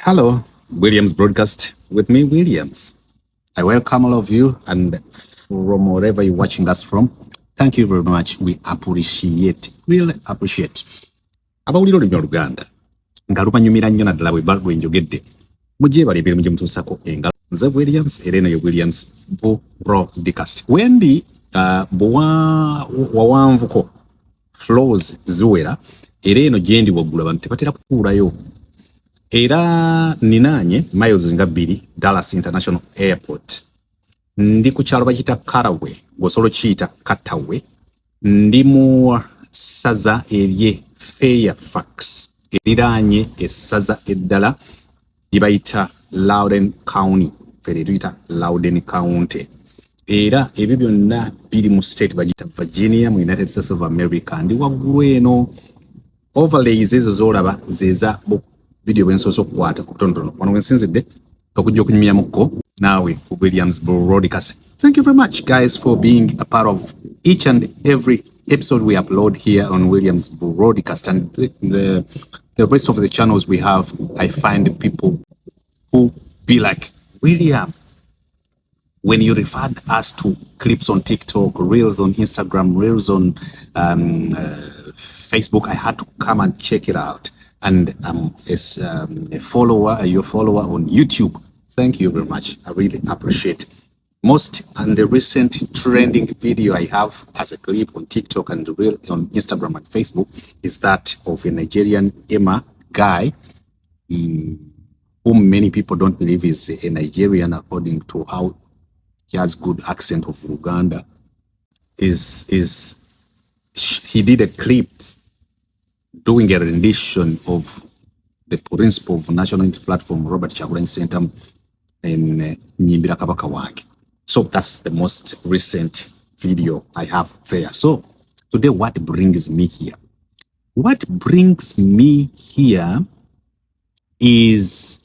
Hello, Williams Broadcast with me, Williams. I welcome all of you and from wherever you're watching us from. Thank you very much. We appreciate, really appreciate. Abawulira olulimi Uganda nga lubanyumira nnyo naddala bwe njogedde mujje balebere mujje mutuusako engalo nze Williams era eno ye Williams Broadcast wendi wawanvuko flows ziwera era eno gyendi waggulu abantu tebatera kutuulayo era ninaanye miles nga 2 Dallas International Airport. Ndi ku kyalo bakiyita Karawe, ng'osobola kiyita Katawe. Ndi mu ssaza erye Fairfax eriraanye essaza eddala lye bayita Loudoun County, ffe tuyita Loudoun County. Era ebyo byonna biri mu state bagiyita Virginia mu United States of America. Ndi waggulu eno overlays ezo z'olaba zeza video bwensoso okukwata kutonotono wano wensinzidde okujja okunyumyamuko naawe ku Williams Broadcast. Thank you very much guys for being a part of each and every episode we upload here on Williams Broadcast and the rest of the channels we have. I find people who be like, William, when you referred us to clips on TikTok, reels on Instagram, reels on Facebook, I had to come and check it out. And as a follower, your follower on YouTube. Thank you very much. I really appreciate it. Most and the recent trending video I have as a clip on TikTok and reel on Instagram and Facebook is that of a Nigerian Emma guy whom many people don't believe is a Nigerian according to how he has good accent of Uganda. He did a clip doing a rendition of the principle of National Unity Platform, Robert Chagulanyi Center in Nyimbira Kabaka Wange. So that's the most recent video I have there. So today, what brings me here? What brings me here is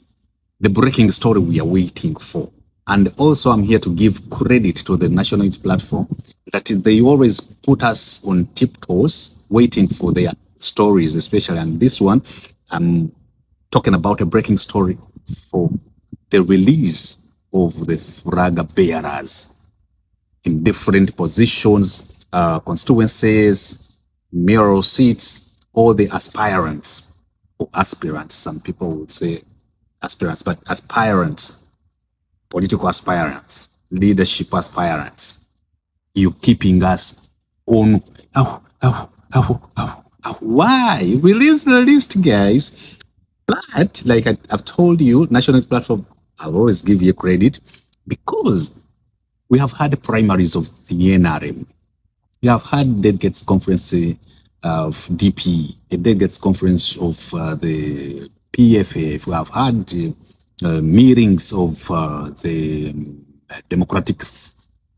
the breaking story we are waiting for. And also I'm here to give credit to the National Unity Platform that they always put us on tiptoes waiting for their stories, especially. And this one, I'm talking about a breaking story for the release of the flag bearers in different positions, constituencies, mayoral seats, all the aspirants, or aspirants, some people would say aspirants, but aspirants, political aspirants, leadership aspirants, you keeping us on. Why? Release the list, guys. But like I've told you, National Platform, I'll always give you credit because we have had primaries of the NRM. We have had delegates conference of DP, a delegates conference of the PFF. We have had meetings of the Democratic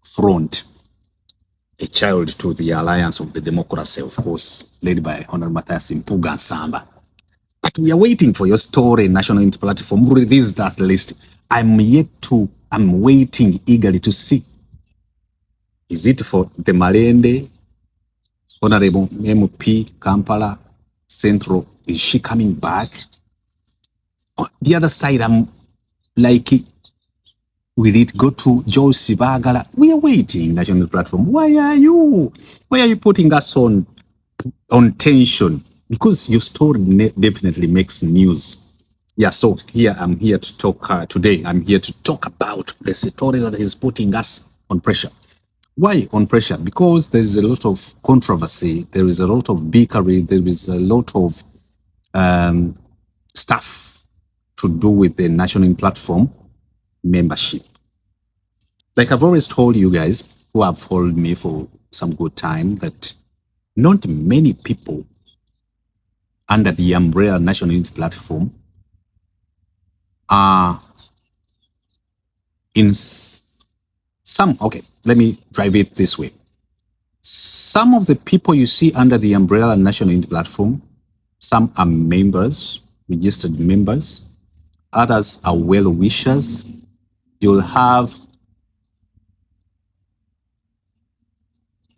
Front, a child to the Alliance of the Democracy, of course, led by Honorable Matthias Mpuga and Samba. But we are waiting for your story, National Unity Platform. Release that list. I'm waiting eagerly to see. Is it for the Malende, Honorable MP, Kampala, Central? Is she coming back? On the other side, I'm like, will it go to Joe Sibagala? We are waiting, National Platform. Why are you putting us on tension? Because your story definitely makes news. Yeah, so I'm here to talk today. I'm here to talk about the story that is putting us on pressure. Why on pressure? Because there is a lot of controversy. There is a lot of bickering. There is a lot of stuff to do with the National Platform membership. Like I've always told you guys who have followed me for some good time that not many people under the umbrella National Unity Platform are in some, okay, let me drive it this way. Some of the people you see under the umbrella National Unity Platform, some are members, registered members, others are well-wishers. You'll have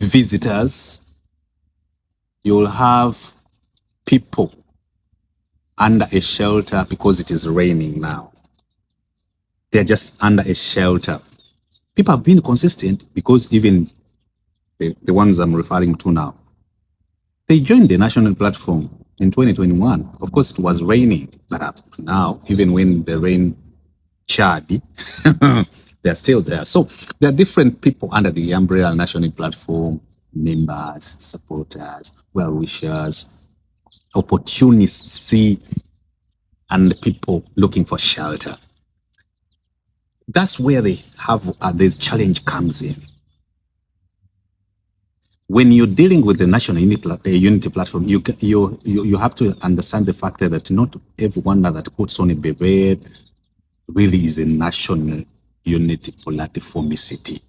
visitors, you'll have people under a shelter because it is raining now. They're just under a shelter. People have been consistent because even the ones I'm referring to now, they joined the national platform in 2021. Of course, it was raining, but up to now, even when the rain charred, they're still there. So there are different people under the umbrella national platform, members, supporters, well-wishers, opportunists, and people looking for shelter. That's where they have this challenge comes in. When you're dealing with the national unity platform, you have to understand the fact that not everyone that puts on a beret really is a national unity platformicity.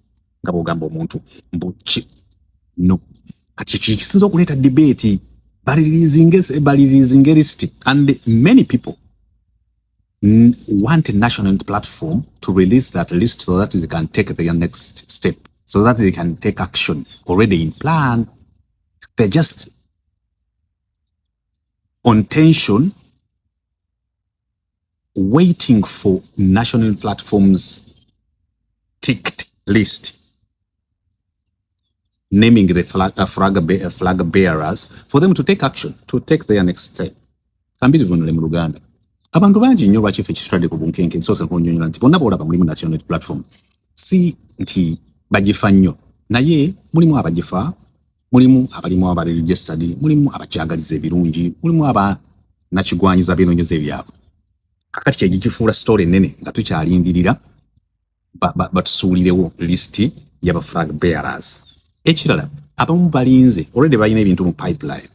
No. Kati kisinza okuleta debate balirizinga list, and many people want a national platform to release that list so that they can take their next step, so that they can take action already in plan. They're just on tension, waiting for national platforms ticked list, naming the flag bearers for them to take action, to take their next step. Kambirivunule mu Uganda. Abantu bangi nnyo lwaki ffe kitutadde ku bunkenke nsoose kunnyonnyola nti bonna boolaba mulimu national platform si nti bagifa nnyo, naye mulimu abagifa, mulimu abalimu abaregistered, mulimu abakyagaliza ebirungi, mulimu abanakigwanyiza binoonyeza ebyabwe. Kakati kyegikifuula story ennene nga tukyalindirira batusuulirewo listi y'aba flag bearers. Ekirala, abamu balinze already balina ebintu mu pipeline.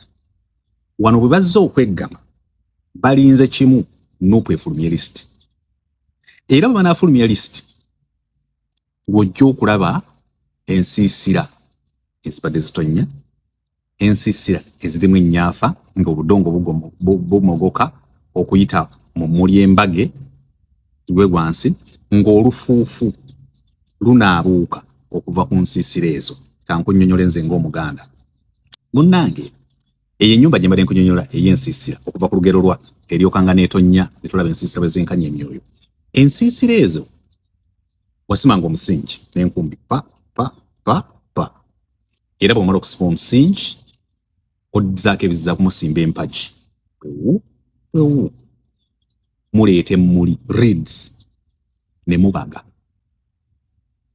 Wano bwe bazze okweggama balinze kimu n'opu efulumya list. Era bwe banaafulumya list, ng'ojja okulaba ensiisira ezibadde zitonnya, ensiisira ezirimu ennyafa ng'obudongo bumogoka okuyita mu muli embage gwe gwansi, ng'olufuufu lunaabuuka okuva ku nsiisira ezo. Kankunnyonnyola nze ng'Omuganda. Munnange, eyo ennyumba gye mbadde nkunnyonnyola ey'ensiisira okuva ku lugero lwa eryokanga n'etonnya ne tulaba ensiisira bwe zenkanya emyoyo. Ensiisira ezo wasimanga omusingi n'enkumbi pa. Era bw'omala okusiba omusingi oddizaako ebizza kumusimba empagi. Muleeta emmuli reeds ne mubaga.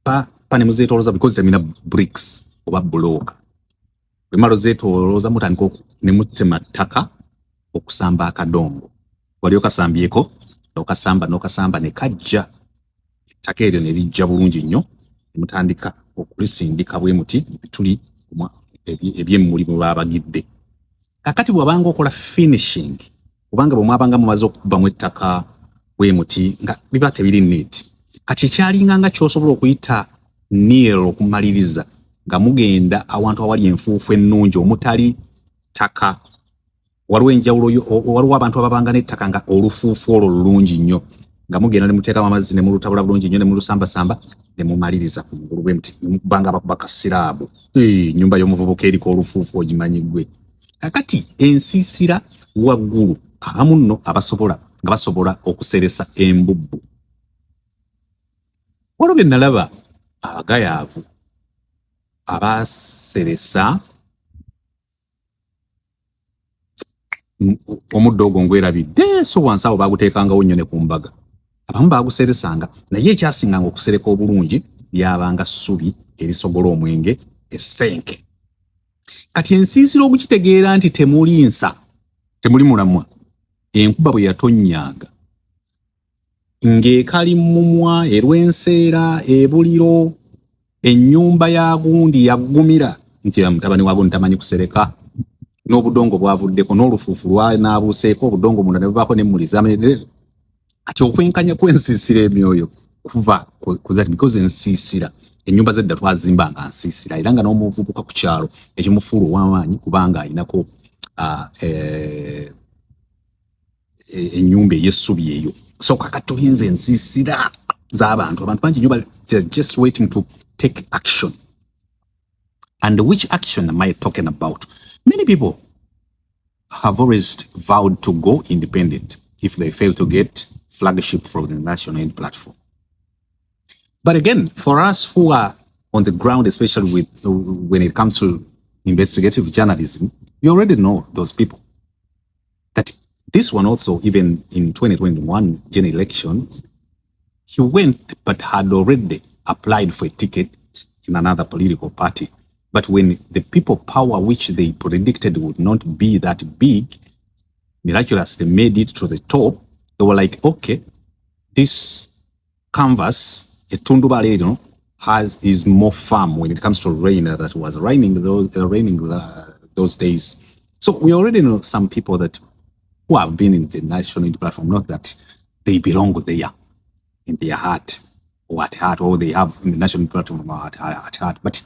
Pa ne muzeetoolooza because temina bricks oba bulooka. Bwe mala ozeetoolooza mutandika ne mutema ttaka okusamba akadongo. Wali okasambyeko n'okasamba ne kajja. Ettaka eryo ne lijja bulungi nnyo, ne mutandika okulisindika bwe muti bituli ebyemmuli bwe baabagidde. Kakati bw'abanga okola finishing, kubanga bwe mwabanga mumaze okukubamu ettaka bwe muti nga biba tebiri neat, kati ekyalinga nga ky'osobola okuyita near okumaliriza nga mugenda awantu awali enfuufu ennungi omutali ttaka. Waliwo enjawulo, waliwo abantu ababanga n'ettaka nga olufuufu olwo lulungi nnyo, nga mugenda ne muteekamu amazzi ne mulutabula bulungi nnyo ne mulusambasamba ne mumaliriza ku mugulu bwe muti, ne mukubanga bakuba kasiraabu. Nnyumba y'omuvubuka eriko olufuufu ogimanyi ggwe. Kakati ensiisira waggulu abamu nno nga basobola okuseresa embubbu. Waliwo bye nalaba abagayaavu abaseresa omuddo ogwo ngwerabidde, so wansi awo baaguteekangawo nnyo ne ku mbaga. Abamu baaguseresanga, naye ekyasinganga okusereka obulungi lyabanga ssubi erisogola omwenge, essenke. Kati ensiisira okukitegeera nti temuli nsa, temuli mulamwa, enkuba bwe yatonnyaga ng'ekali mumwa, erwenseera, ebuliro, ennyumba ya gundi yaggumira nti mutabani waago ntamanyi kusereka, n'obudongo bwavuddeko, n'olufuufu lwanaabuuseeko, obudongo munda ne bubaako n'emmuli zamenyedde. Kati okwenkanya kw'ensiisira emyoyo kuva because ensiisira, ennyumba z'edda twazimbanga nsiisira, era nga n'omuvubuka ku kyalo ekimufuula ow'amaanyi kubanga alinako ennyumba ey'essubi eyo. So kakati tuyinza ensiisira z'abantu, abantu bangi nnyo they're just waiting to take action. And which action am I talking about? Many people have always vowed to go independent if they fail to get flagship from the national platform. But again, for us who are on the ground, especially with when it comes to investigative journalism, we already know those people. That this one also, even in 2021 general election, he went but had already applied for a ticket in another political party. But when the people power which they predicted would not be that big, miraculously made it to the top, they were like, okay, this canvas, a Tundubale, is more firm when it comes to rain that was raining those days. So we already know some people that who have been in the national platform, not that they belong there in their heart or at heart, or they have in the national platform at heart, but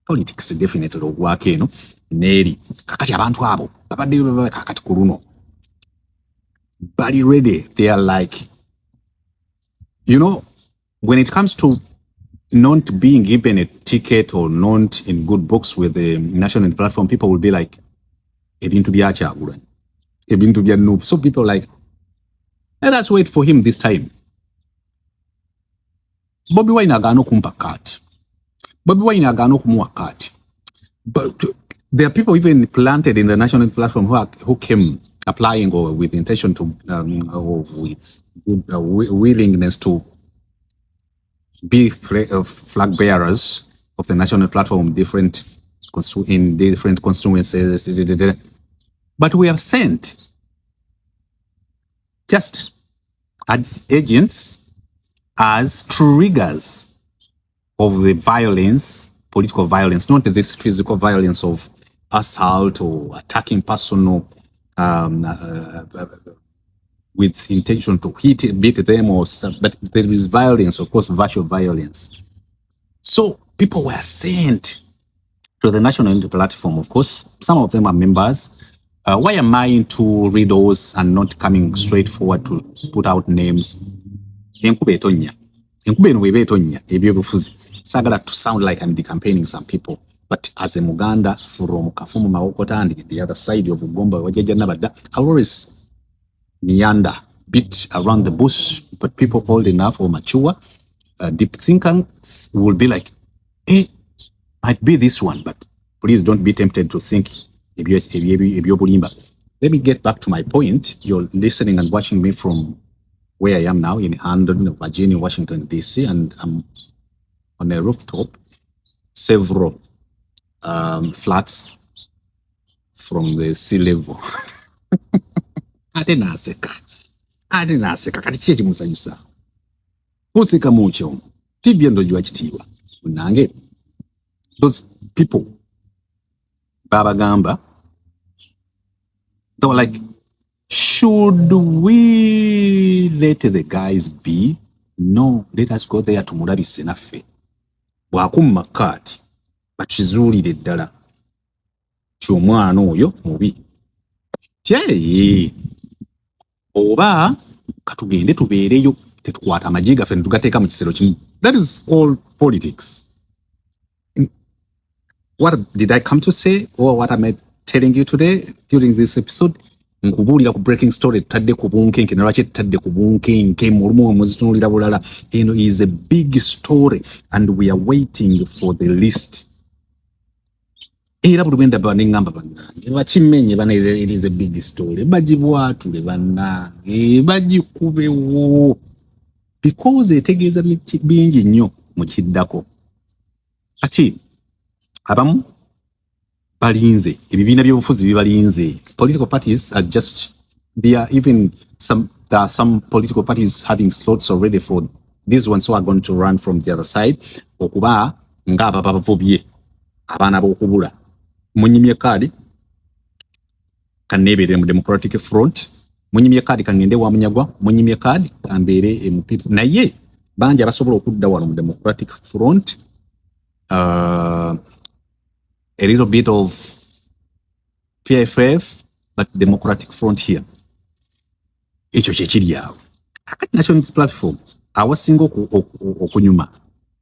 politics definitely work, neri kakati abantu abo babadde kakati kuruno bali ready. They are like, when it comes to not being given a ticket or not in good books with the national platform, people will be like, ebintu byachagula, ebintu bya noob. So people like, let us wait for him this time. Bobi Wine agano kumpa kati. Bobi Wine agano kumuwa kati. But there are people even planted in the national platform who came applying or with intention to or with willingness to be flag bearers of the national platform in different constituencies. But we are sent just as agents, as triggers of the violence, political violence, not this physical violence of assault or attacking personal with intention to beat them or stuff, but there is violence, of course, virtual violence. So people were sent to the national platform. Of course, some of them are members. Why am I to read those and not coming straight forward to put out names? Sagala to sound like I'm decampaigning some people, but as a Muganda from Kafumu Maokota and the other side of Ugomba, I always meander, beat around the bush, but people old enough or mature, deep thinkers will be like, hey, might be this one, but please don't be tempted to think. Let me get back to my point. You're listening and watching me from where I am now in Hamden, Virginia, Washington, D.C., and I'm on a rooftop, several flats from the sea level. Ate naseka kati kiki musanyusa usika mucho tibye ndo jwa kitiwa unange those people baba gamba they were like, should we let the guys be? No, let us go there to mulabise naffe bwakumma kati bakizuulire ddala ky'omwana oyo mubi kyeyi oba katugende tubeereyo tetukwata amagi gaffe netugateeka mu kisero kimu. That is all politics. What did I come to say, or what am I telling you today during this episode? Nkubuulira ku breaking story tadde ku bunkenke nalwaki tadde ku bunkenke mulumu muzitunulira bulala. Eno is a big story and we are waiting for the list. Era bulubenda banengamba bannange bakimenye bana, it is a big story bagibwatule bannange bagikubewo because etegeeza bingi nnyo mu kiddako. Ati abamu balinze ebibiina by'obufuzi bibalinze. Political parties are just, there are some political parties having slots already for these ones who are going to run from the other side okuba nga ababavubye abaana b'okubula munyimye kadi kanebere mu Democratic Front, munyimye kadi kangende wa munyagwa, munyimye kadi kambere MPP naye bangi abasobola okudda wano mu Democratic Front. A little bit of PFF, but Democratic Front here. Ekyo kyekiri awo. National platform awasinga okunyuma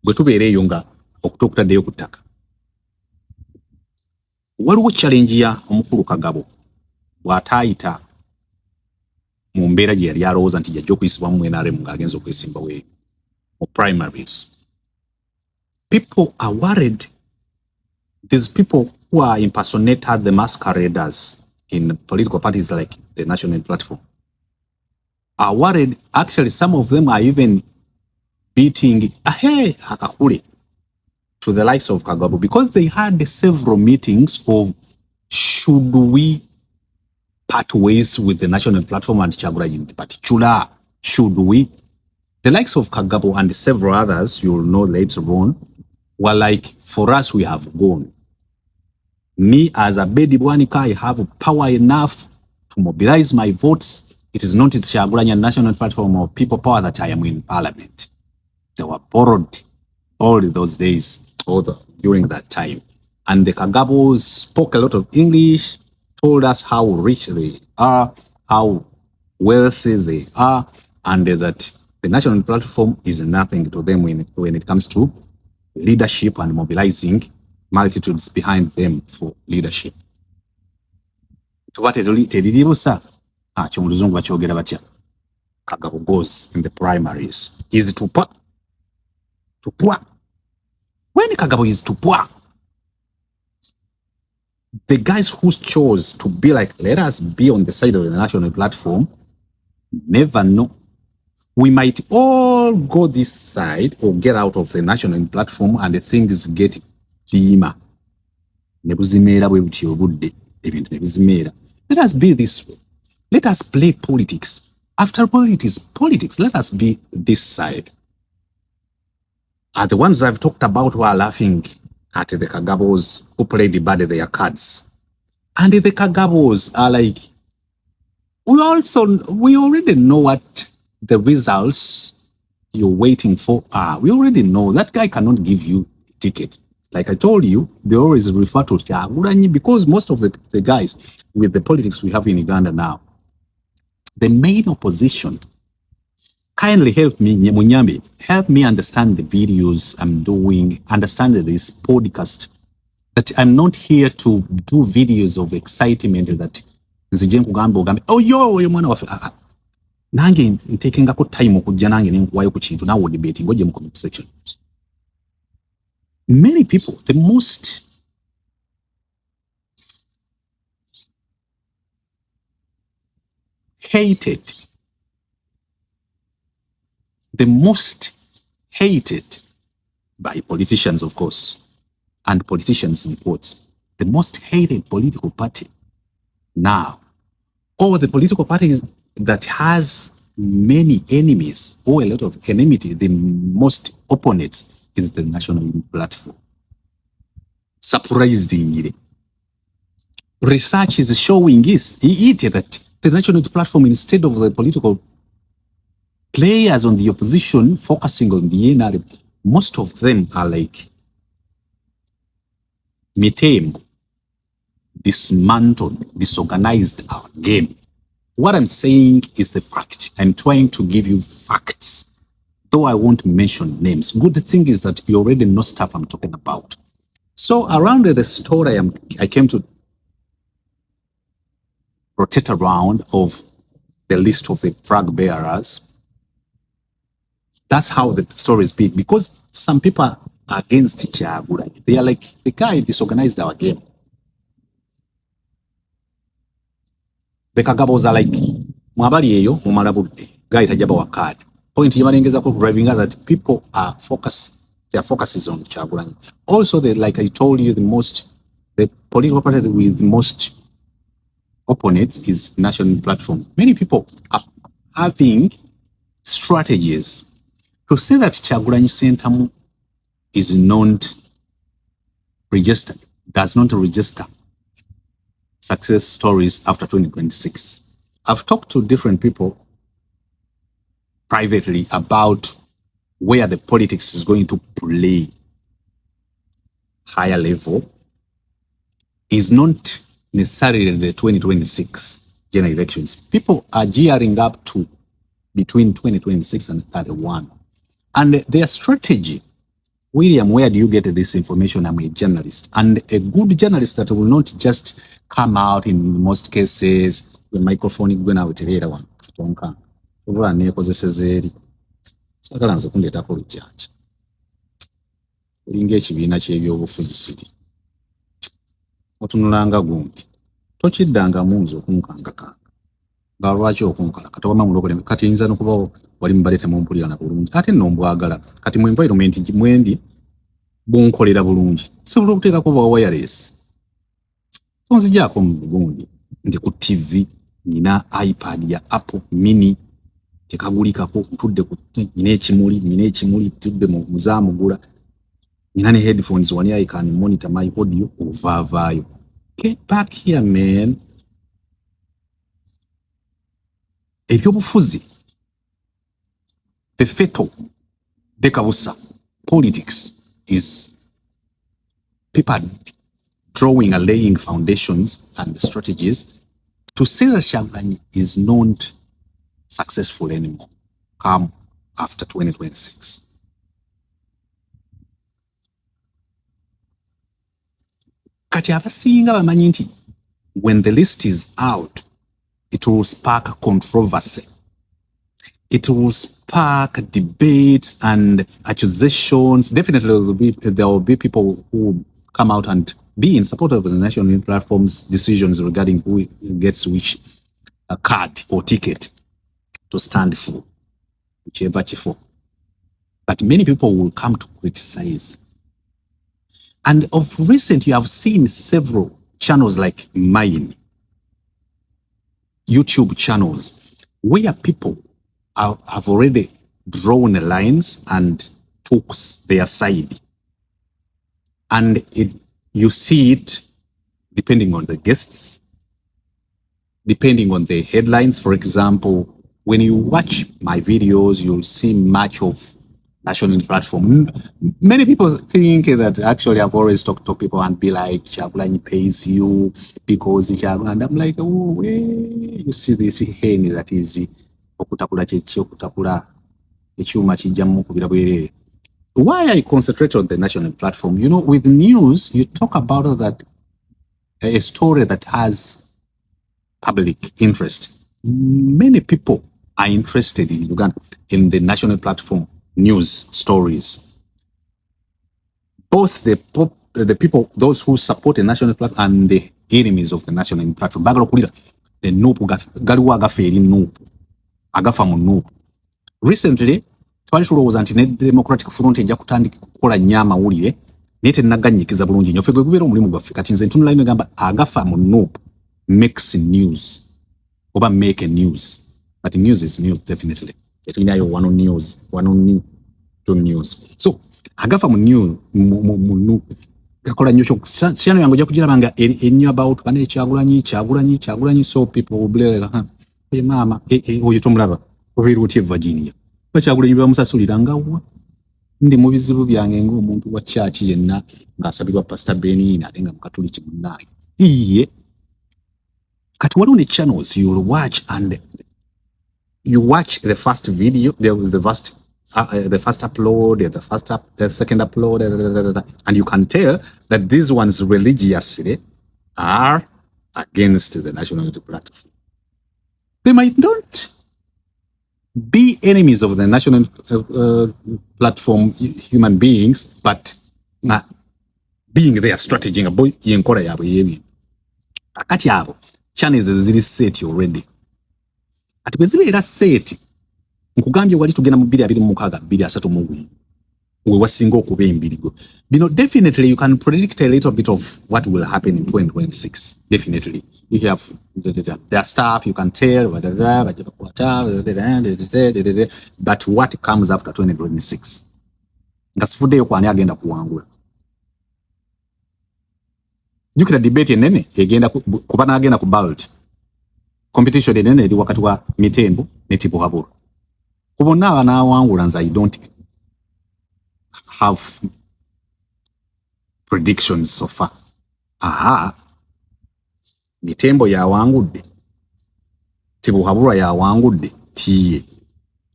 bwe tubeereeyo nga okutokutaddeyo ku ttaka. Waliwo challenge ya omukulu Kagabo bw'ataayita mu mbeera gye yali alowooza nti yajja okuyisibwamu mu NRM ng'agenza okwesimba we mu primaries. People are worried. These people who are impersonated the masqueraders in political parties like the National Platform are worried. Actually, some of them are even beating Akakule to the likes of Kagabo because they had several meetings of should we part ways with the National Platform and Kyagulanyi in particular? Should we? The likes of Kagabo and several others, you'll know later on, were like, for us, we have gone. Me, as a Bedi Bwanika, I have power enough to mobilize my votes. It is not the Kyagulanyi National Platform or People Power that I am in Parliament. They were borrowed all those days, during that time. And the Kagabos spoke a lot of English, told us how rich they are, how wealthy they are, and that the National Platform is nothing to them when it comes to leadership and mobilizing multitudes behind them for leadership. Kagabo goes in the primaries. Is Tupwa. When Kagabo is Tupwa, the guys who chose to be like, let us be on the side of the National Platform, never know. We might all go this side or get out of the National Platform and the things get lima. Let us be this way. Let us play politics. After all, it is politics. Let us be this side. The ones I've talked about who are laughing at the Kagabos who played bad their cards. And the Kagabos are like, we already know what the results you're waiting for are. We already know that guy cannot give you a ticket. Like I told you, they always refer to Kyagulanyi because most of the guys with the politics we have in Uganda now, the main opposition, kindly help me, Munyambi, help me understand the videos I'm doing, understand this podcast, that I'm not here to do videos of excitement that oh yo mwana wafe nange ntekengako time okujja nange nenkuwayo ku kintu nawe debating ngoje mu comment section. Many people, the most hated by politicians, of course, and politicians in quotes, the most hated political party now, or the political party that has many enemies or a lot of enmity, the most opponents, is the National Platform. Surprisingly, research is showing that the National Platform, instead of the political players on the opposition focusing on the NRM, most of them are like Mitem, dismantled, disorganized our game. What I'm saying is the fact. I'm trying to give you facts, though I won't mention names. Good thing is that you already know stuff I'm talking about. So around the story I came to rotate around of the list of the flag bearers. That's how the story is big, because some people are against Kyagulanyi. They are like, the guy disorganized our game. The Kagabos are like, mwabali eyo mumalabudde guy tajaba wakad. Point yamalengeza ko driving that people are their focus is on Kyagulanyi. Also, like I told you, the political party with the most opponents is National Platform. Many people are having strategies to say that Kyagulanyi Center is not registered, does not register success stories after 2026. I've talked to different people privately about where the politics is going to play higher level. Is not necessarily the 2026 general elections. People are gearing up to between 2026 and 31. And their strategy William, where do you get this information? I'm a journalist, and a good journalist that will not just come out in most cases the microphone going out here one tonka ubula nekozeseza eri sagala nze kundeetako olujjanja olinga ekibiina ky'ebyobufuzi siri otunulanga gundi tokiddangamu nze okunkangakanga nga lwaki okunkala kati wama mulokole kati nza nokuba wali mubalete mumpulira na bulungi ate nno mbwagala kati mu environment mwendi bunkolera bulungi sibulo okuteekako bwa wireless tonzijaako mu bugundi ndi ku TV nina iPad ya Apple mini tekagulikako ntudde ku nina ekimuli tudde mu muzaamugula nina ne headphones wani I can monitor my audio ovavaayo. Get back here, man. Ebyobufuzi, the fatal dekabusa politics is people drawing and laying foundations and strategies to say that Kyagulanyi is not successful anymore come after 2026. Kati abasinga bamanyi nti when the list is out, it will spark controversy. It will spark debates and accusations. Definitely there will be people who come out and be in support of the national platform's decisions regarding who gets which card or ticket to stand for, whichever for. But many people will come to criticize. And of recent, you have seen several channels like mine, YouTube channels, where people have already drawn lines and took their side. And you see it depending on the guests, depending on the headlines. For example, when you watch my videos, you'll see much of national platform. Many people think that actually I've always talked to people and be like, Kyagulanyi pays you because and I'm like, oh, you see this hen that is why I concentrate on the national platform. You know, with news, you talk about that a story that has public interest. Many people are interested in Uganda in the national platform news stories. Both the people, those who support the national platform and the enemies of the national platform. The Nupu galiwa agaferi Nupu agafa mu Nupu. Recently, twali tulowooza nti ne Democratic Front ejja kutandika kukola nnyo amawulire naye tennaganyikiza bulungi nnyo. Ffe gwe gubeera omulimu gwaffe kati nze ntunula negamba agafa mu Nupu makes news oba make a news. But news is news definitely. Etulinayo one on news, one on two news. So agafa mu Nupu gakola nnyo kyano yange ojja kugirabanga ennyo about bane Kyagulanyi. So people will be like, hey mama, oyo tomulaba obeera otya Virginia Kyagulanyi bamusasulira ngawa ndi mu bizibu byange ng'omuntu wa church yenna ng'asabirwa Pastor Benina ate nga mukatoliki munnaye. Iye kati waliwo ne channels you'll watch and you watch the first video, the first upload, the second upload, and you can tell that these ones religiously are against the national unity platform. They might not be enemies of the national platform human beings, but being their strategy yenkola yabwe yebi. Akati abo channels ziri set already. Ati bwezibeera set nkugambye wali tugenda mu 2026 2031 we wasinga okuba embirigo bino. Definitely you can predict a little bit of what will happen in 2026. Definitely you have their stuff you can tell, but what comes after 2026 nga sifuddeyo kwani agenda kuwangula. Jukira debate enene egenda kuba n'agenda ku ballot competition enene eri wakati wa Mitembo ne Tipo Habura. Kubona abanaawangula nze I don't have predictions so far. Mitembo yawangudde, Tipo Habura yawangudde, tiye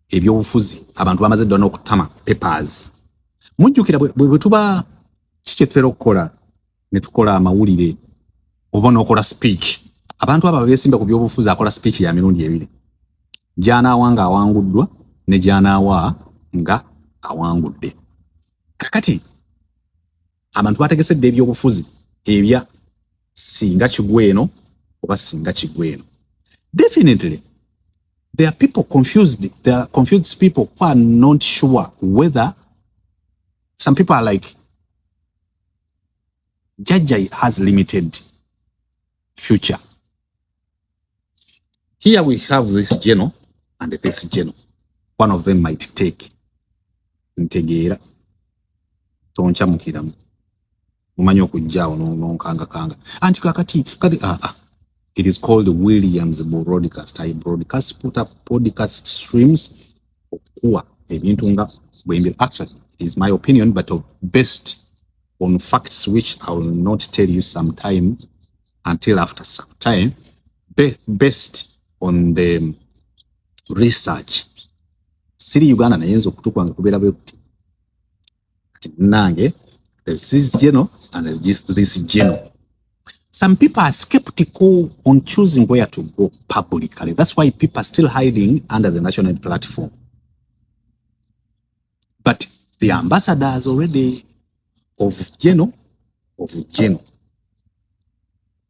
ebyobufuzi abantu bamaze ddala n'okutama papers mujjukira bwe tuba kikyetera okukola ne tukola amawulire oba n'okola speech. Abantu abo beesimba ku byobufuzi akola speech ya mirundi ebiri, gy'anaawa nga awanguddwa ne gy'anaawa nga awangudde. Kakati abantu bategesedde ebyobufuzi ebya singa kigweno oba singa kigweno. Definitely there are people confused. There are confused people who are not sure whether some people are like Jajai has limited future. Here we have this journal and this journal. One of them might take Ntegera toncha mukiramu mumanyi okujjaawo nonkanga anti kakati it is called Williams broadcast. I broadcast put up podcast streams okuwa ebintu nga bwembiro. Actually it is my opinion but based on facts which I will not tell you sometime until after some time, based on the research. Siri Uganda nayenzo kutukwanga kubera bwekuti nange there's this journal and there's this journal. Some people are skeptical on choosing where to go publicly. That's why people are still hiding under the national platform. But the ambassadors already of Geno,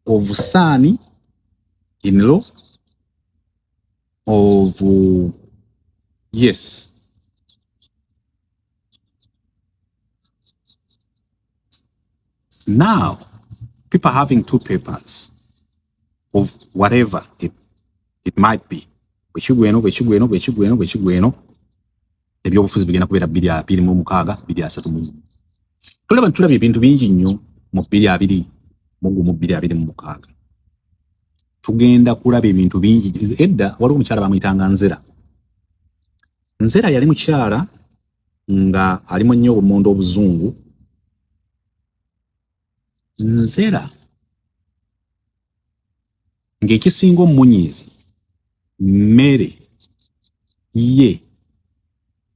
of Sani in-law, of yes. Now, people having two papers of whatever it might be. Bwekigweno, ebyobufuzi bigenda kubeera 2026. Tulabye ebintu bingi nnyo mu 2026. Tugenda kulaba ebintu bingi. Edda waliwo omukyala bamuyitanga Nzera. Nzera yali mukyala nga alimu nnyo obumondo obuzungu. Nzera ng'ekisinga omumunyiizi mmere ye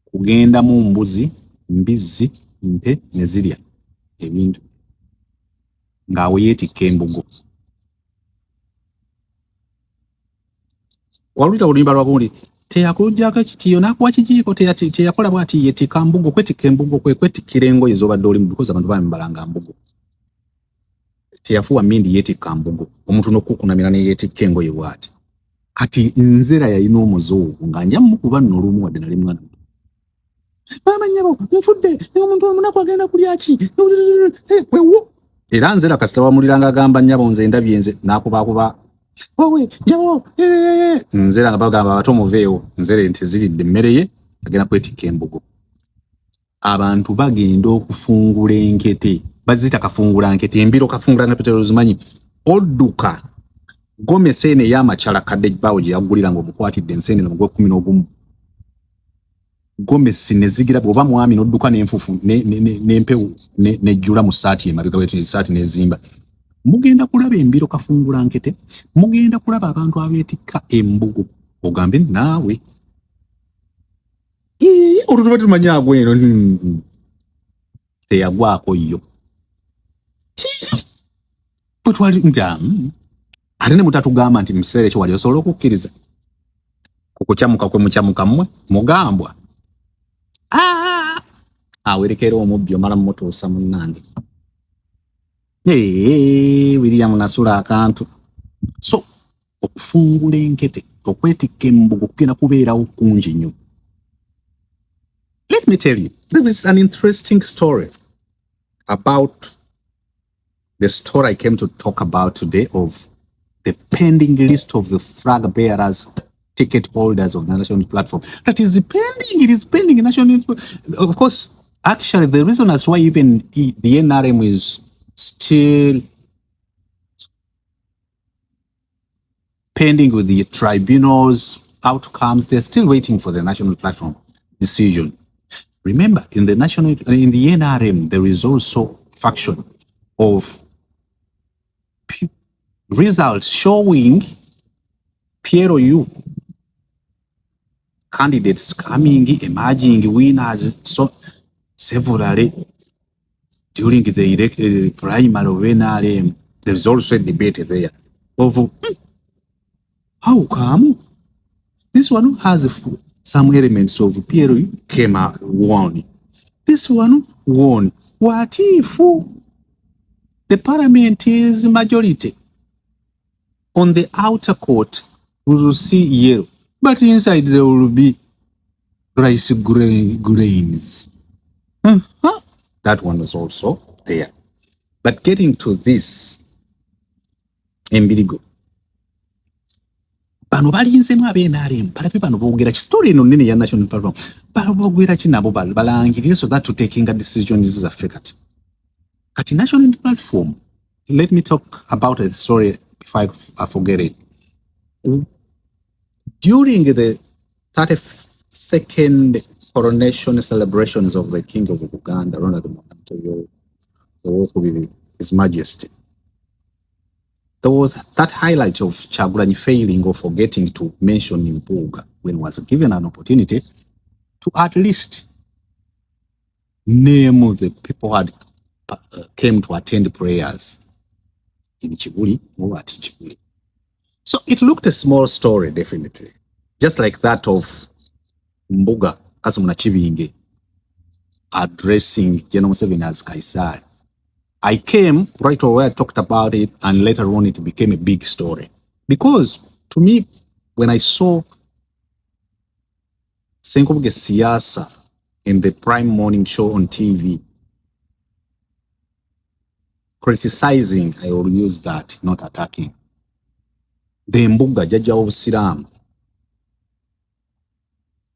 kugenda mu mbuzi, mbizzi, mpe ne zirya ebintu ng'awe yeetikka embugo. Waluyita oluyimba lwabundi teyakujjako kitiyo nakuwa kijiiko teyakola bw'ati yeetikka mbugo. Kwetikka embugo kwetikkira engoye z'obadde olimu because abantu bambalanga mbugo. Teyafuwa mmindi yeetikka mbugo. Omuntu n'okukunamira ne yeetikka engoye bw'ati. Kati Nzera yalina omuzungu nga nja mukuba nno olumu wadde nali mwana. Mama nyabo nfudde omuntu omunaku agenda kulya ki? Wewo. Era Nzera kasita wamuliranga agamba nyabo nze ndabye nze n'akubakuba. Wowe nyabo Nzera nga bagamba abato muveewo. Nzera ente ziridde emmere ye agenda kwetikka embugo. Abantu bagenda okufungula enkete. Bazita kafungula nkete embiro kafungula nkete ozimanyi odduka gome sene y'amakyala kadde bawo gye yagulira ng'omukwatidde ensene mu 11 gome sine zigira bwoba mwami n'odduka n'enfufu n'empewo n'ejjula mu ssaati emabega wetu essaati n'ezimba. Mugenda kulaba embiro kafungula nkete, mugenda kulaba abantu abeetikka embugo. Ogambe naawe olutuba tumanya agweno teyagwako yo. Twali njamu ate ne mutatugamba nti mukiseera ekyo wali osobola okukkiriza okukyamuka kwe mukyamuka mmwe mugambwa awerekera omubbi omala mmutuusa munnange. William nasula akantu. So okufungula enkete okwetikka embugo kugenda kubeerawo kungi nnyo. Let me tell you, there is an interesting story about the story I came to talk about today of the pending list of the flag bearers, ticket holders of the national platform. That is pending. It is pending in national. Of course, actually, the reason as why even the NRM is still pending with the tribunals outcomes, they're still waiting for the national platform decision. Remember, in the NRM, there is also faction of results showing PROU candidates coming, emerging winners. So severally during the primary of NRM. There's also a debate there of how come this one has some elements of PLO came out won. This one won. What if the parliament is majority? On the outer court, we will see yellow, but inside there will be rice grains. That one is also there. But getting to this, Embirigo. Bano balinzemu abenarem balabe bano boogera story eno nene ya national platform balabogera kinabo balangirire so that to taking a decision is affected at national platform. Let me talk about the story before I forget it. During the 32nd coronation celebrations of the King of Uganda, His Majesty, there was that highlight of Kyagulanyi failing or forgetting to mention Mpuuga when was given an opportunity to at least name the people who had came to attend prayers in Kibuli or at Kibuli. So it looked a small story, definitely. Just like that of Mbuga Kasumuna Chibinge addressing General Museveni as Kaisar. I came right away, I talked about it, and later on it became a big story. Because to me, when I saw Senkobuge Siasa in the prime morning show on TV, criticizing, I will use that, not attacking, the Mbuga Jaja of Siram,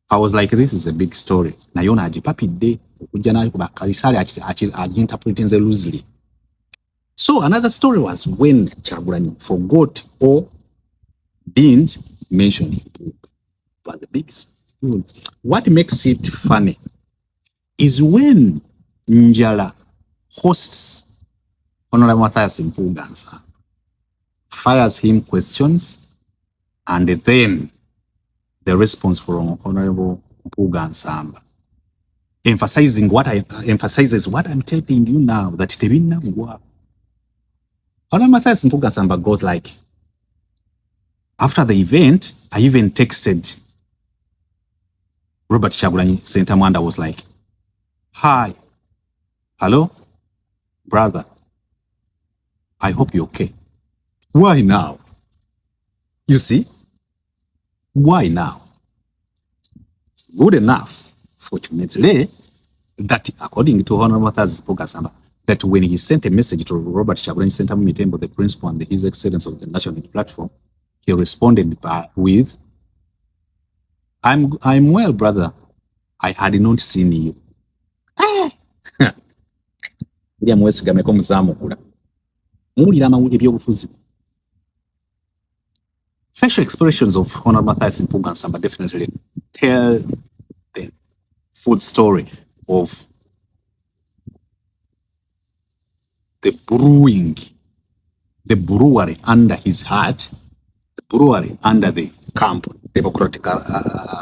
I was like, this is a big story. Nayona ajipapi de, ujana Kaisari interpreting the loosely. So another story was when Kyagulanyi forgot or didn't mention it. But the big story. What makes it funny is when Njala hosts Honorable Matthias Mpuuga, fires him questions, and then the response from Honorable Mpuuga emphasizes what I'm telling you now, that Tebina Mwa. Honorable Matthias Mpuuga goes like, after the event, I even texted Robert Kyagulanyi Ssentamwanda, was like, hi, hello, brother, I hope you're okay. Why now? You see? Why now? Good enough, fortunately, that according to Honorable Matthias Mpuuga, that when he sent a message to Robert Kyagulanyi Ssentamwanda, the principal and His Excellence of the National Platform, he responded with, I'm well, brother. I had not seen you. Facial expressions of Honorable Matthias Mpuuga definitely tell the full story of the brewery under his heart, the brewery under the camp, Democratic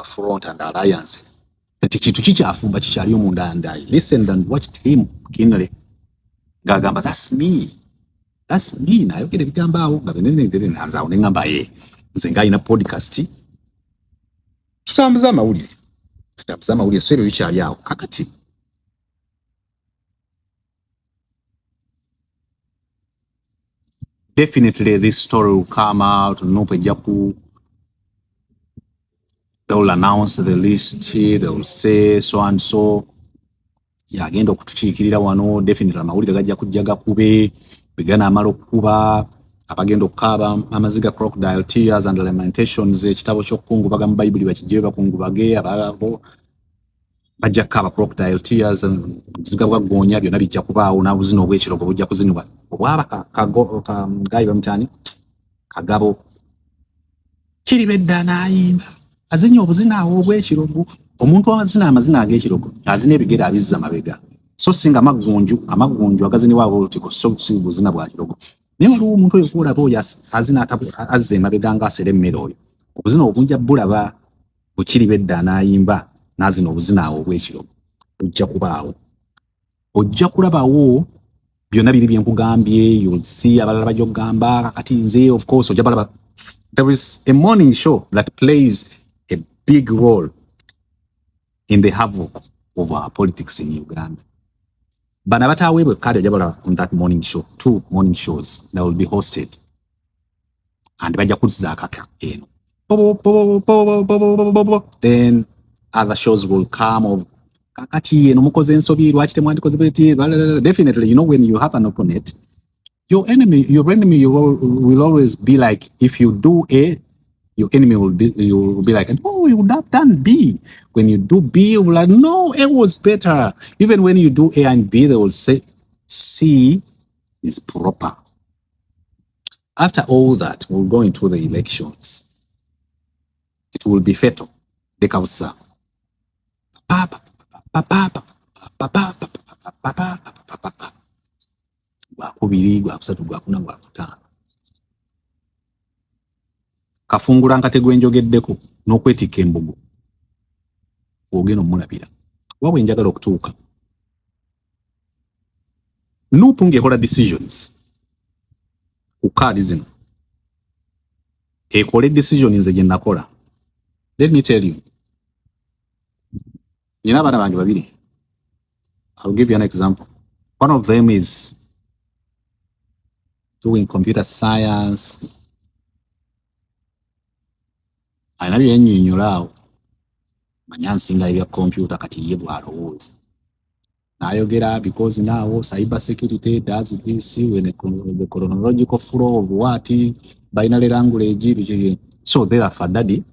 Front and Alliance. I listened and watched him keenly. Gagamba, that's me. That's me. Na yoke bigamba awo gabenene nanza onengamba nzenga ina podcast. Tutambuza amawulire swero bikyali awo kakati. Definitely this story will come out. They will announce the list, they will say so and so. Yagenda okutukiikirira wano, definitely amawulire gajja kujja gakube, bigana amala okuba, abagenda okukaaba amaziga crocodile tears and lamentations, ekitabo ky'okukungubaga mu Bayibuli bakiggyeyo bakungubage, abalabo bajja kukaaba crocodile tears, obuziga bwa ggoonya byonna bijja kubaawo, n'obuzina obw'ekirogo bujja kuzinibwa. Obwaba kagayi bamutani kagabo kiribedda n'ayimba azinya obuzina awo obw'ekirogo. Omuntu amazina ag'ekirogo azina ebigere abizza mabega, so singa amagunju agazinibwa ab'olutiko, so si buzina bwa kirogo. Naye waliwo omuntu oyo kulaba oyo azina azza emabega ng'asera emmere oyo, obuzina obunja bulaba bukiribedda n'ayimba n'azina obuzina awo obw'ekirogo bujja kubaawo. ojja kulabawo byonna biri byenkugambye, you'll see abalala bajogamba kati nze of course ojja balaba. There is a morning show that plays a big role in the havoc of our politics in Uganda. Bana bataweebwa kadi ojja balaba on that morning show, 2 morning shows that will be hosted, and bajja kuziza akaka eno. Then other shows will come of kakati eno mukoze ensobi lwaki temwandikoze beti. Definitely, you know, when you have an opponent, your enemy will always be like, if you do A, your enemy will be like, oh, you would have done B. When you do B, you will like, no, A was better. Even when you do A and B, they will say C is proper. After all that, we'll go into the elections. It will be fatal. The Kausa. Kafungula nkatego enjogeddeko n'okwetika embugu ogenda omulabira wabwe njagala okutuuka nuupu ng'ekola decisions ku kaadi zino ekole decision nze gye nakola. Let me tell you, nina abaana bange babiri. I'll give you an example. One of them is doing computer science. Ayina byennyonnyola awo manya nsinga ebya computer kati ye bw'alowooza n'ayogera because now cyber security does this when the chronological flow of what binary language. So therefore, Daddy,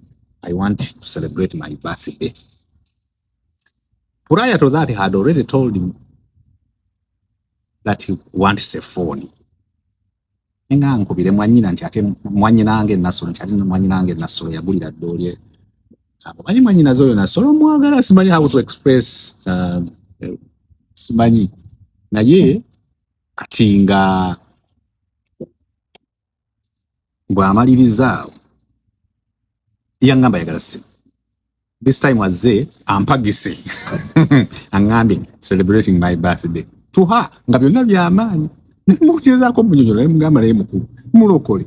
I want to celebrate my birthday. Prior to that, he had already told him that he wants a phone. Nga nkubire mwanyina nti ate mwanyina ange nasolo nti ate mwanyina ange nasolo yagulira ddoli abo manyi mwanyina zoyo nasolo mwagala simanyi how to express simanyi naye kati nga bw'amaliriza yangamba yagala simu. This time wazze ampagise angambe celebrating my birthday to her nga byonna by'amaanyi. Mukizaako munyonyola mugamba naye mukulu mulokole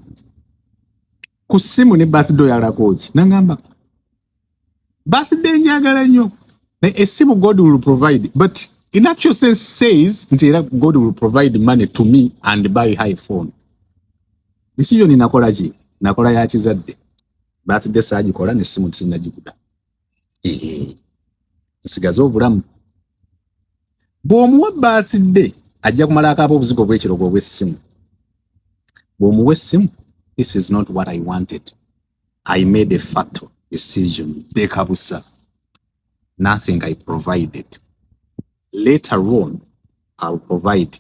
ku ssimu ne birthday yalakoki nangamba birthday njagala nnyo essimu God will provide, but in actual sense says nti era God will provide money to me and buy high phone. Decision nakola ki nakola ya kizadde birthday saagikola n'essimu tisinagiguda nsigaza obulamu bw'omuwa birthday ajja kumala akaaba obuzigo bw'ekirogo obw'essimu. Bw'omuwa essimu, this is not what I wanted. I made a fatal decision. Dekabusa. Nothing I provided. Later on, I'll provide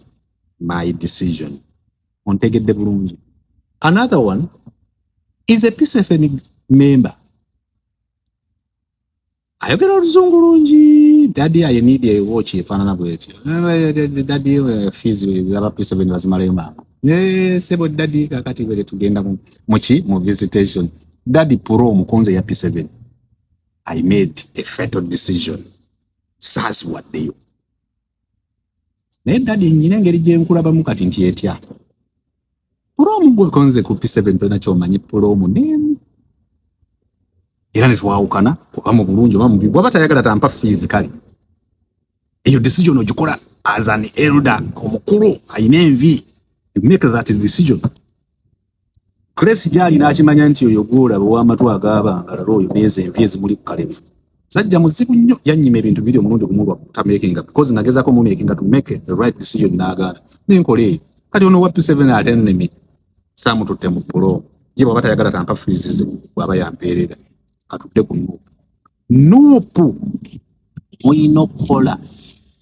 my decision. Ontegedde bulungi. Another one is a PCFN member. Ayogera oluzungu lungi. Daddy, I need a watch efaanana bw'etyo. Daddy, fees z'aba P7 bazimalayo maama. Sebo daddy kakati bwe tugenda mu visitation. Daddy pro omukonze ya P7. I made a fatal decision. Saziwaddeyo. Naye daddy nnyina engeri gye nkulabamu kati nti etya. Pro omugwe konze ku P7 tolina ky'omanyi pro omunene. Era ne twawukana kuba mu bulungi oba mubi bw'aba tayagala tampa fees kale. Eyo decision ogikola as an elder omukulu ayina envi. You make that decision. Grace gyali n'akimanya nti oyo gw'olaba ow'amatu agaabangala oyo neeza envi ezimuli ku kalevu. Sajja muzibu nnyo yannyima ebintu biri omulundi gumu lwa kutamakinga because nagezaako mumakinga to make the right decision n'agaana. Nenkola eyo. Kati ono wa P7 ate ennemi saamututte mu pulo. Ye bw'aba tayagala tampa fees ze bw'aba yampeerera. Atudde ku nuupu. Nuupu oyina okukola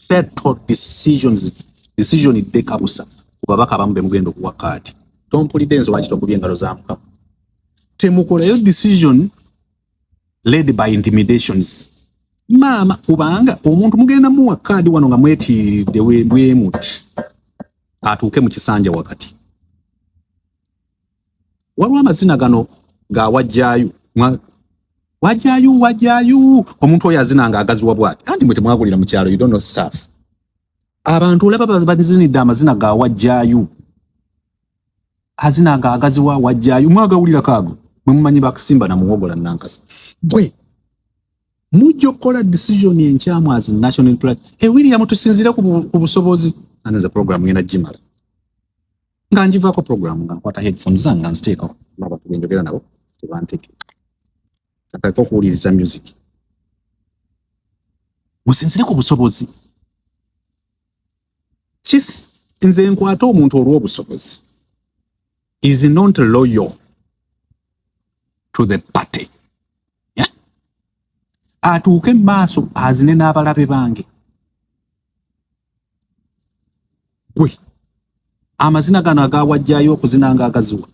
fatal decision dekabusa ku babaka abamu be mugenda okuwa kaadi. Tompulidde nze lwaki tokubye engalo za Mukama. Temukolayo decision led by intimidations. Maama kubanga omuntu mugenda muwa kaadi wano nga mwetiiridde bwe muti atuuke mu kisanja wakati. Waliwo amazina gano ga wajjaayo. Wajjaayo omuntu oyo azinanga agaziwa bwati. Anti mwe temwagulira mu kyalo, you don't know stuff. abantu olaba bazinidde amazina ga wajjaayo hazina agaagaziwa wajjaayo mwagawulira kaago mwe mumanyi bakusimba na muwogola nankasi bwe mujja okukola decision enkyamu as national platform William tusinzire ku busobozi aneza program ngenda gimala nga njivaako program nga nkwata headphones zange nziteekako laba tugenjogera nabo tebanteke akaliko okuwuliriza music musinzire ku busobozi nze nkwata omuntu olw'obusobozi is not loyal to the party. Yeah? Atuuke maaso azine n'abalabe bange. Gwe amazina gano agawajjaayo okuzinanga agaziwa.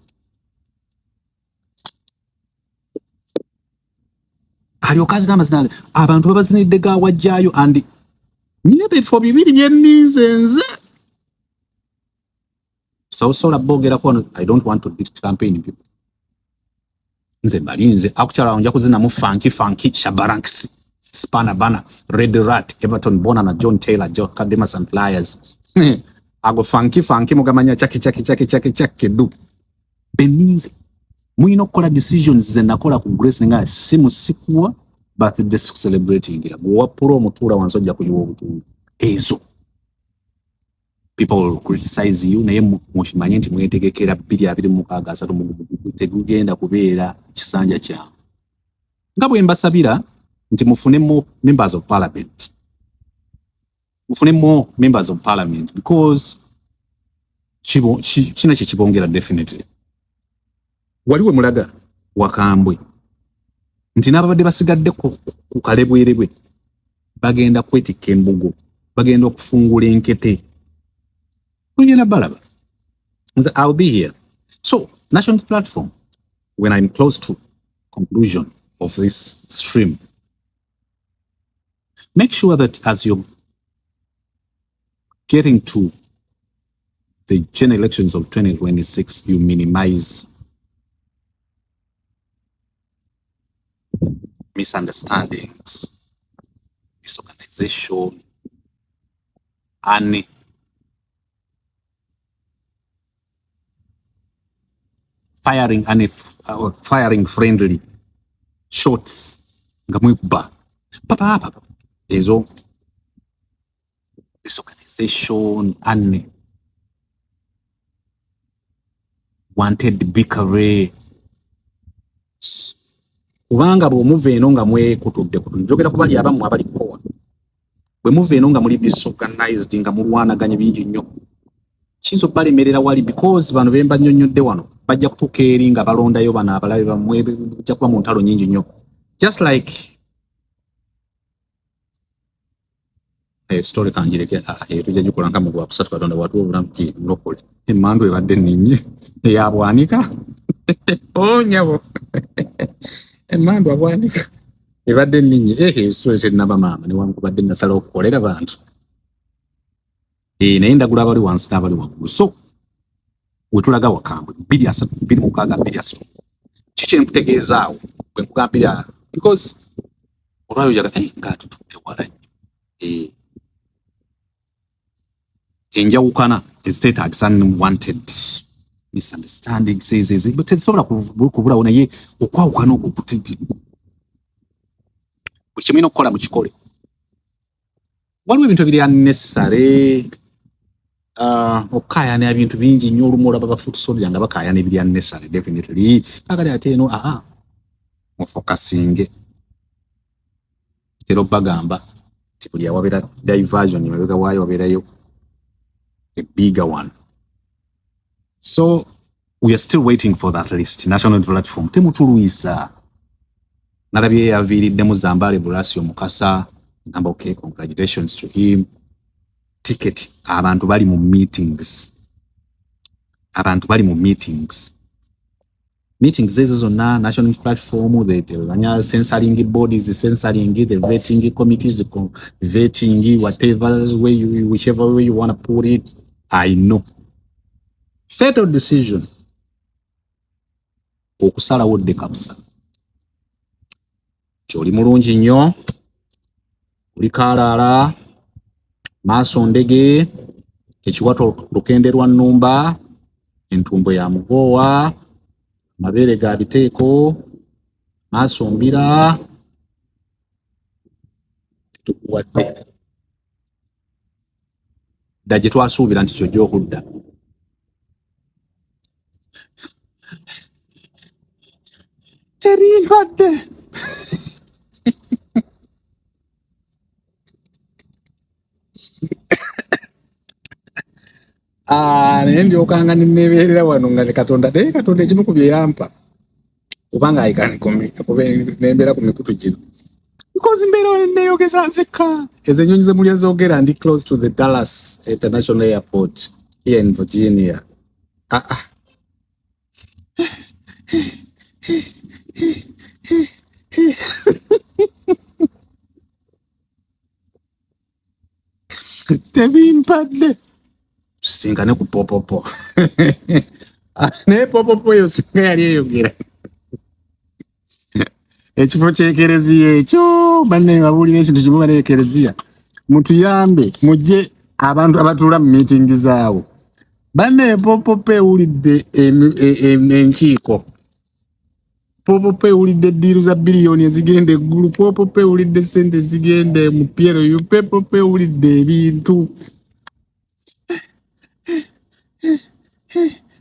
Alyoka azina amazina abantu babazinidde gawajjaayo andi nyine bifo bibiri byenninze nze. Sola bogera kono I don't want to beat campaign people. Nze balinze akuchala onja kuzina mu funky Shabaranks Spana Bana Red Rat Everton Bona na John Taylor Joe Kademas and Pliers ago funky mugamanya chaki du beninze muino kola decisions ze nakola ku Grace nga simu sikuwa but the celebrating gira wa pro mutura wansoja kuyiwo butu ezo people will criticize you naye mushimanye nti mwetegekera 2026 mu tegugenda kubeera kisanja kya nga bwe mbasabira nti mufune mo members of parliament because kina kibongera definitely waliwe mulaga wakambwe nti n'ababadde basigadde ku kalebwerebwe bagenda kwetikka embugo bagenda okufungula enkete I'll be here. So, national platform, when I'm close to conclusion of this stream, make sure that as you're getting to the general elections of 2026, you minimize misunderstandings, disorganization, and firing friendly shots ngamwiba papa ezo disorganization and wanted bickery kubanga bwe muve eno nga mwekutudde njogera kubali abamu abali kowa bwe muve eno nga muli disorganized nga mulwanaganye bingi nnyo kinzo balemerera wali because bano bemba nnyonnyodde wano bajja kutuuka eri nga balondayo bano abalabe bamwe bajja kuba mu ntalo nnyingi nnyo just like story kanjireke tujja gikola nka mu gwakusatu katonda watu obulamu lokole emmandu ebadde nninyi eyabwanika onyabo emmandu abwanika ebadde nninyi story tennaba maama newankubadde nasala okukolera bantu naye ndagula abali wansi n'abali waggulu so wetulaga wakambwe 26 kiki enkutegeezaawo bwe nkugambira because olwayo jaga nga tutudde wala enjawukana eziteetaagisa unwanted misunderstanding says but tezisobola kubulawo naye okwawukana okwo buli kimulina okukola mukikole waliwo ebintu ebiri unnecessary okukayana ebintu bingi nnyo olumu olaba bafutusolera nga bakayana ebiri unnecessary definitely agali ate eno mufokasinge tero bagamba nti buli awabeera diversion mabega waayo wabeerayo a bigger one. So we are still waiting for that list. National platform. Temutuluisa. Nalabye yaviiriddemu Zambale Bulasio Mukasa. Number okay, congratulations to him. Ticket. Abantu bali mu meetings. Meetings ezo zonna national platform, the censoring bodies, the censoring, the vetting committees, vetting whatever way whichever way you want to put it. I know. Fatal decision. Okusala wodde kabusa. Kyoli mulungi nnyo. Oli kalaala. maaso ndege, ekiwato lukenderwa nnumba, entumbo ya mugoowa, amabere ga biteeko, maaso mbira, tukuwadde dda gye twasuubira nti kyojja okudda. Tebimpadde. Naye ndyokanga neneeberera wano nga Katonda ekimu ku bye yampa kubanga nembeera ku mikutu gino because mbeera neeyogeza nzekka. Ezo ennyonyi ze mulya zoogera ndi close to the Dallas International Airport here in Virginia. Tebimpadde. Tusinkane ku popopo. Naye popopo eyo singa yali eyogera ekifo ky'ekereziya ekyo banne babuulira ekintu kimu bane ekereziya mutuyambe mujje abantu abatuula mu meeting zaawo banne popopo ewulidde enkiiko popopo ewulidde eddiiru za biliyoni ezigenda eggulu popopo ewulidde sente zigenda mu pyero popopo ewulidde ebintu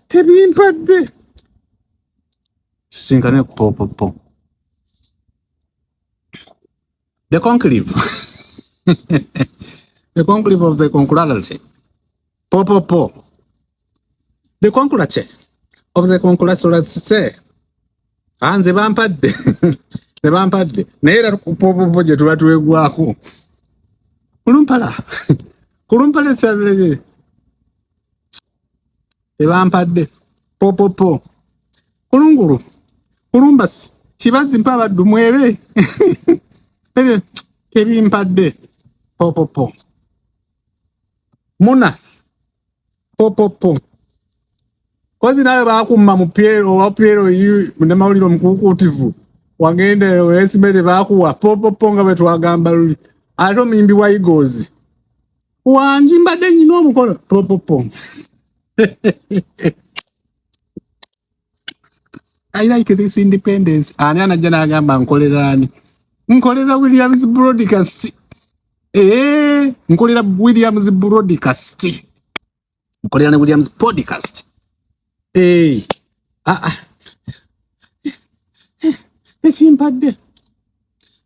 tebimpadde. Sinkane ku popopo. The conclave. The conclave of the conclarity. Popopo. The conclave of the conclarity. Anze bampadde. Ne bampadde. Naye era ku popopo gye tuba tuwegwako. Kulumpala kyalege. Tebampadde. Popopo. Kulungulu. Kulumbasi. Kibazi mpa baddu mwebe. Tebimpadde. Popopo. Muna. Popopo. Kozi nawe bakumma mu pyero yu ne mawuliro mukuukutivu. Wagende esimere bakuwa popopo nga bwe twagamba luli. Ate omuyimbi wa Eagles. Wanjimbadde nnyina omukono. Popopo. I like this independence. Ani anajja n'agamba nkoleraani. Nkolera Williams broadcast. Nkolera Williams broadcast. Nkolera ne Williams podcast. Ekimpadde.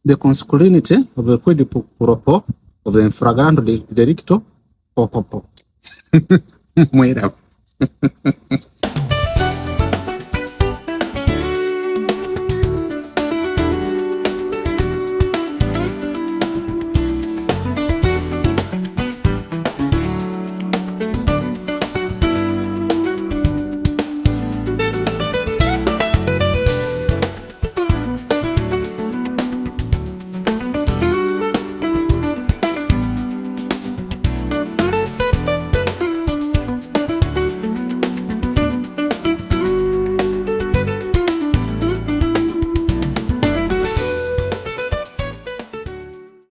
The consanguinity of the quid pro quo of the infragrante delicto. Popopo. Mwera.